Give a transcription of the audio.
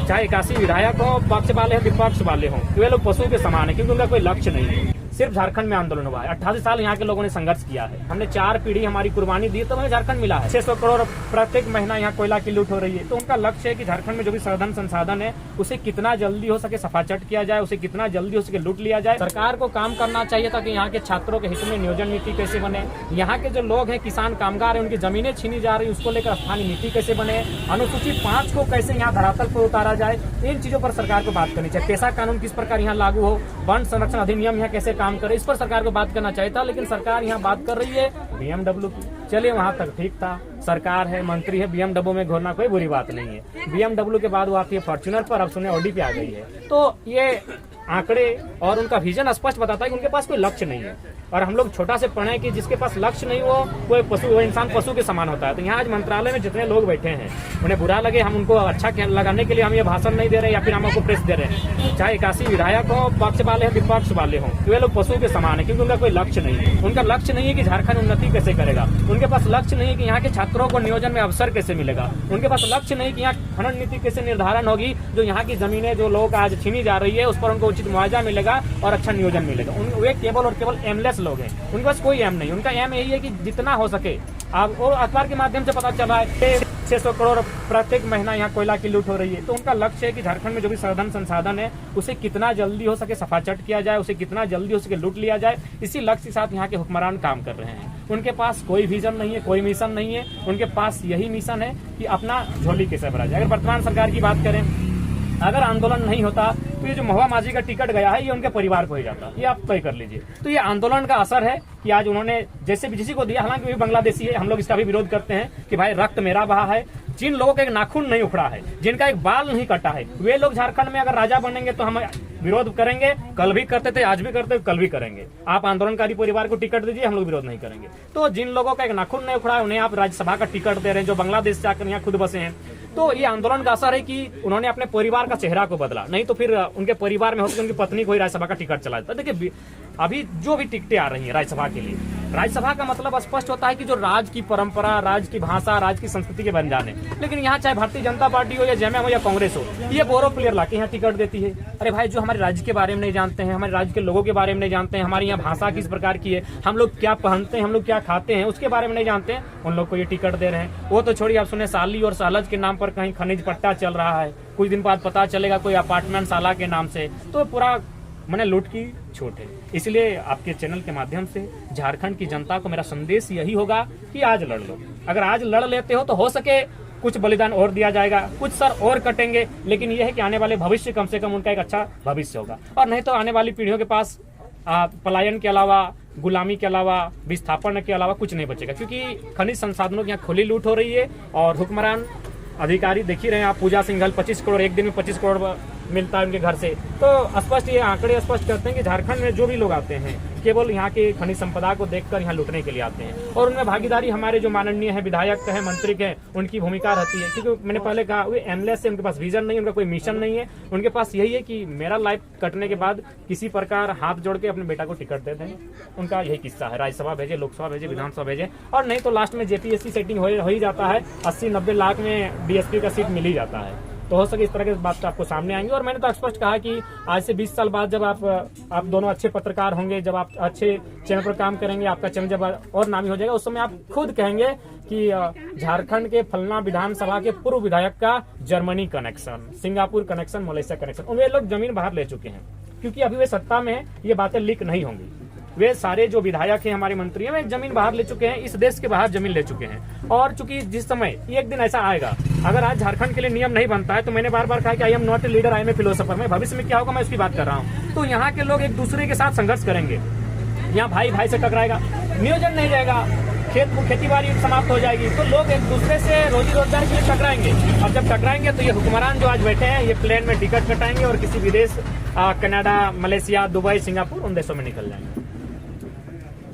चाहे 81 विधायक हो, पक्ष वाले हो विपक्ष वाले हो, वे लोग पशु के समान है क्योंकि उनका कोई लक्ष्य नहीं है। सिर्फ झारखंड में आंदोलन हुआ है, 88 साल यहाँ के लोगों ने संघर्ष किया है, हमने 4 पीढ़ी हमारी कुर्बानी दी तो हमें झारखंड मिला है। 600 करोड़ प्रत्येक महीना यहाँ कोयला की लूट हो रही है, तो उनका लक्ष्य है कि झारखंड में जो भी संसाधन है उसे कितना जल्दी हो सके सफाचट किया जाए, उसे कितना जल्दी हो सके लूट लिया जाए। सरकार को काम करना चाहिए ताकि यहाँ के छात्रों के हित में नियोजन नीति कैसे बने, यहाँ के जो लोग हैं किसान कामगार है उनकी जमीनें छीनी जा रही उसको लेकर स्थानीय नीति कैसे बने, अनुसूचित 5 को कैसे यहाँ धरातल पर उतारा जाए, इन चीजों पर सरकार को बात करनी चाहिए। पेशा कानून किस प्रकार यहाँ लागू हो, वन संरक्षण अधिनियम यहाँ कैसे काम करे, इस पर सरकार को बात करना चाहिए था। लेकिन सरकार यहाँ बात कर रही है BMW की। चलिए वहां तक ठीक था, सरकार है, मंत्री है, BMW में घूरना कोई बुरी बात नहीं है। BMW के बाद वो आती है फॉर्च्यूनर पर, अब सुने ऑडी पे आ गई है। तो ये आंकड़े और उनका विजन स्पष्ट बताता है कि उनके पास कोई लक्ष्य नहीं है। और हम लोग छोटा से पढ़े कि जिसके पास लक्ष्य नहीं हो वो पशु, वो इंसान पशु के समान होता है। तो यहाँ आज मंत्रालय में जितने लोग बैठे हैं उन्हें बुरा लगे, हम उनको अच्छा लगाने के लिए हम ये भाषण नहीं दे रहे या फिर हम आपको प्रेस दे रहे हैं। चाहे 81 विधायक हो, पक्ष वाले हो विपक्ष वाले हो, वे लोग पशु के समान है क्योंकि उनका कोई लक्ष्य नहीं है। उनका लक्ष्य नहीं है कि झारखंड उन्नति कैसे करेगा, उनके पास लक्ष्य नहीं है कि यहाँ के छात्रों को नियोजन में अवसर कैसे मिलेगा, उनके पास लक्ष्य नहीं कि यहाँ खनन नीति कैसे निर्धारण होगी, जो यहाँ की जमीनें जो लोग आज छीनी जा रही है उस पर उनको उचित मुआवजा मिलेगा और अच्छा नियोजन मिलेगा। वे केवल और केवल एमलेस लोग हैं, उनके पास कोई एम नहीं। उनका एम यही है कि जितना हो सके, आप और अखबार के माध्यम से पता चला है 600 करोड़ प्रत्येक महीना यहाँ कोयला की लूट हो रही है। तो उनका लक्ष्य है कि झारखंड में जो भी संसाधन है उसे कितना जल्दी हो सके सफाचट किया जाए, उसे कितना जल्दी हो सके लूट लिया जाए। इसी लक्ष्य के साथ यहाँ के हुक्मरान काम कर रहे हैं। उनके पास कोई विजन नहीं है, कोई मिशन नहीं है। उनके पास यही मिशन है कि अपना झोली कैसे भरा जाए। अगर वर्तमान सरकार की बात करें, अगर आंदोलन नहीं होता तो ये जो महुआ माझी का टिकट गया है ये उनके परिवार को ही जाता, ये आप तय कर लीजिए। तो ये आंदोलन का असर है कि आज उन्होंने जैसे भी किसी को दिया, हालांकि भी बांग्लादेशी है, हम लोग इसका भी विरोध करते हैं कि भाई रक्त मेरा बहा है। जिन लोगों का एक नाखून नहीं उखड़ा है, जिनका एक बाल नहीं कटा है, वे लोग झारखंड में अगर राजा बनेंगे तो हम विरोध करेंगे। कल भी करते थे, आज भी करते, कल भी करेंगे। आप आंदोलनकारी परिवार को टिकट दीजिए, हम लोग विरोध नहीं करेंगे। तो जिन लोगों का एक नाखून नहीं उखड़ा है उन्हें आप राज्यसभा का टिकट दे रहे हैं, जो बांग्लादेश से आकर यहाँ खुद बसे हैं। तो ये आंदोलन का असर है कि उन्होंने अपने परिवार का चेहरा को बदला, नहीं तो फिर उनके परिवार में होकर उनकी पत्नी को ही राज्यसभा का टिकट चला देता। देखिए अभी जो भी टिकटें आ रही हैं राज्यसभा के लिए, राज्यसभा का मतलब स्पष्ट होता है कि जो राज्य की परंपरा, राज्य की भाषा, राज्य की संस्कृति के बन जाने। लेकिन यहाँ चाहे भारतीय जनता पार्टी हो या जेएमएम हो या कांग्रेस हो, ये बोरो प्लेयर लाके यहाँ टिकट देती है। अरे भाई, जो हमारे राज्य के बारे में नहीं जानते हैं, हमारे राज्य के लोगों के बारे में नहीं जानते हैं, हमारी यहाँ भाषा किस प्रकार की है, हम लोग क्या पहनते हैं, हम लोग क्या खाते हैं, उसके बारे में नहीं जानते हैं, उन लोग को ये टिकट दे रहे हैं। वो तो छोड़िए, आप सुने साली और सालज के नाम पर कहीं खनिज पट्टा चल रहा है, कुछ दिन बाद पता चलेगा कोई अपार्टमेंट साला के नाम से। तो पूरा मैंने लूट की छूट है। इसलिए आपके चैनल के माध्यम से झारखंड की जनता को मेरा संदेश यही होगा कि आज लड़ लो। अगर आज लड़ लेते हो तो हो सके कुछ बलिदान और दिया जाएगा, कुछ सर और कटेंगे, लेकिन यह है कि आने वाले भविष्य कम से कम उनका एक अच्छा भविष्य होगा। और नहीं तो आने वाली पीढ़ियों के पास पलायन के अलावा, गुलामी के अलावा, विस्थापन के अलावा कुछ नहीं बचेगा, क्योंकि खनिज संसाधनों की यहाँ खुली लूट हो रही है। और हुक्मरान अधिकारी देख ही रहे हैं आप, पूजा सिंघल 25 करोड़ एक दिन में 25 करोड़ मिलता है उनके घर से। तो स्पष्ट ये आंकड़े स्पष्ट करते हैं कि झारखंड में जो भी लोग आते हैं केवल यहाँ की खनिज संपदा को देखकर यहाँ लूटने के लिए आते हैं। और उनमें भागीदारी हमारे जो माननीय है विधायक है, मंत्री के, उनकी भूमिका रहती है। क्योंकि मैंने पहले कहा वे एमलेस है, उनके पास विजन नहीं है, उनका कोई मिशन नहीं है। उनके पास यही है कि मेरा लाइफ कटने के बाद किसी प्रकार हाथ जोड़ के अपने बेटा को टिकट दे दें। उनका यही किस्सा है, राज्यसभा भेजे, लोकसभा भेजे, विधानसभा भेजे, और नहीं तो लास्ट में जेपीएससी सेटिंग हो ही जाता है, 80-90 लाख में डीएसपी का सीट मिल ही जाता है। तो हो सके इस तरह की बात आपको सामने आएंगे। और मैंने तो स्पष्ट कहा कि आज से 20 साल बाद जब आप दोनों अच्छे पत्रकार होंगे, जब आप अच्छे चैनल पर काम करेंगे, आपका चैनल जब और नामी हो जाएगा, उस समय आप खुद कहेंगे कि झारखंड के फलना विधानसभा के पूर्व विधायक का Germany connection, Singapore connection, Malaysia connection, वे लोग जमीन बाहर ले चुके हैं। क्योंकि अभी वे सत्ता में है, ये बातें लीक नहीं होंगी। वे सारे जो विधायक हैं, हमारे मंत्री हैं, वे जमीन बाहर ले चुके हैं, इस देश के बाहर जमीन ले चुके हैं। और चूंकि जिस समय एक दिन ऐसा आएगा, अगर आज झारखंड के लिए नियम नहीं बनता है, तो मैंने बार बार कहा कि I am not a leader, I am a philosopher. मैं भविष्य में क्या होगा मैं उसकी बात कर रहा हूँ। तो यहाँ के लोग एक दूसरे के साथ संघर्ष करेंगे, यहाँ भाई भाई से टकराएगा, नियोजन नहीं जाएगा, खेती बाड़ी समाप्त हो जाएगी, तो लोग एक दूसरे से रोजी रोजगार के लिए टकराएंगे। और जब टकराएंगे तो ये हुक्मरान जो आज बैठे हैं, ये प्लेन में टिकट कटाएंगे और किसी विदेश, कनाडा, मलेशिया, दुबई, सिंगापुर, उन देशों में निकल जाएंगे।